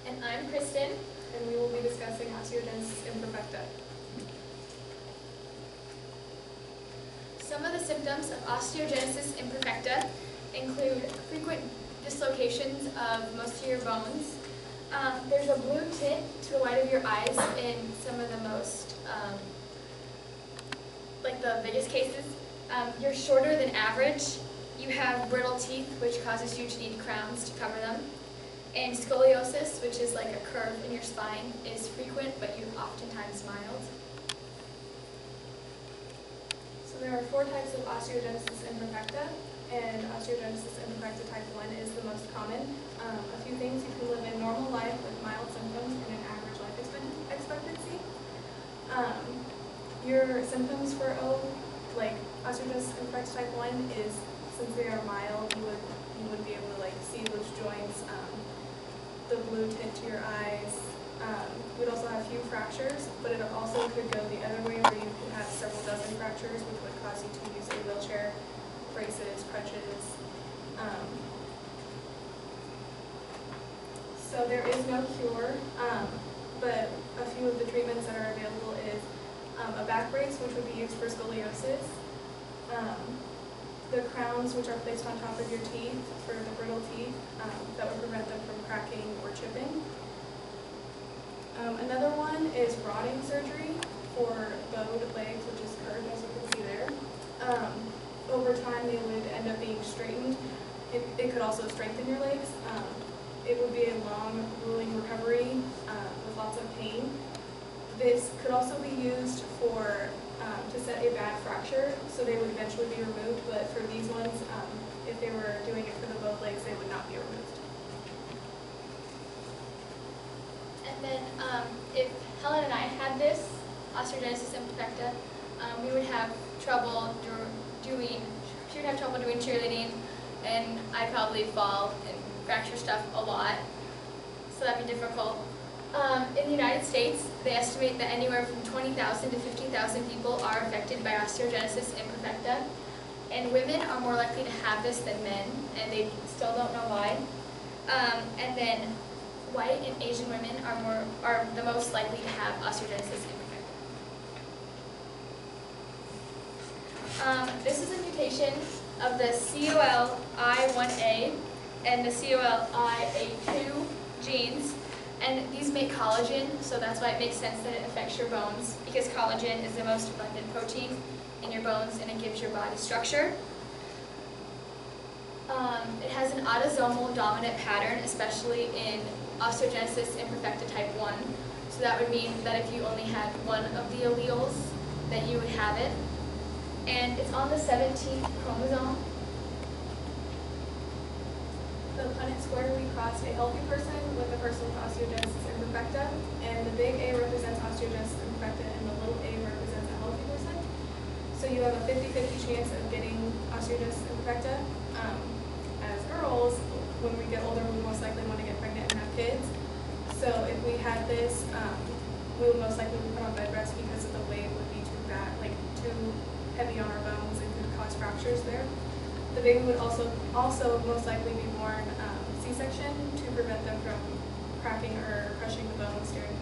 And I'm Kristen, and we will be discussing osteogenesis imperfecta. Some of the symptoms of osteogenesis imperfecta include frequent dislocations of most of your bones. There's a blue tint to the white of your eyes in some of the most, the biggest cases. You're shorter than average. You have brittle teeth, which causes you to need crowns to cover them. And scoliosis, which is like a curve in your spine, is frequent, but oftentimes mild. So there are 4 types of osteogenesis imperfecta, and osteogenesis imperfecta type 1 is the most common. A few things: you can live a normal life with mild symptoms and an average life expectancy. Your symptoms for osteogenesis imperfecta type 1 is, since they are mild, you would be able to see those joints, the blue tint to your eyes. We'd also have a few fractures, but it also could go the other way, where you could have several dozen fractures, which would cause you to use a wheelchair, braces, crutches. So there is no cure, but a few of the treatments that are available is a back brace, which would be used for scoliosis, the crowns, which are placed on top of your teeth for the brittle teeth, that would prevent them from cracking or chipping. Another one is rotting surgery for bowed legs, which is curved, as you can see there. Over time, they would end up being straightened. It could also strengthen your legs. It would be a long, grueling recovery with lots of pain. This could also be used for to set a bad fracture, so they would eventually be removed. But for these ones, if they were doing it for the bowed legs, they would not be removed. And then if Helen and I had this, osteogenesis imperfecta, we would have trouble doing cheerleading, and I'd probably fall and fracture stuff a lot, so that'd be difficult. In the United States, they estimate that anywhere from 20,000 to 50,000 people are affected by osteogenesis imperfecta, and women are more likely to have this than men, and they still don't know why. And then white and Asian women are the most likely to have osteogenesis imperfecta. This is a mutation of the COLI1A and the COLIA2 genes, and these make collagen, so that's why it makes sense that it affects your bones, because collagen is the most abundant protein in your bones, and it gives your body structure. It has an autosomal dominant pattern, especially in osteogenesis imperfecta type 1. So that would mean that if you only had one of the alleles, that you would have it. And it's on the 17th chromosome. The Punnett square, we crossed a healthy person with a person with osteogenesis imperfecta, and the big A represents osteogenesis imperfecta and the little a represents a healthy person. So you have a 50-50 chance of getting osteogenesis imperfecta. As girls, when we get older, we most likely want to get pregnant and have kids. So if we had this, we would most likely be put on bed rest because of the weight would be too heavy on our bones and could cause fractures there. The baby would also most likely be born C-section to prevent them from cracking or crushing the bones during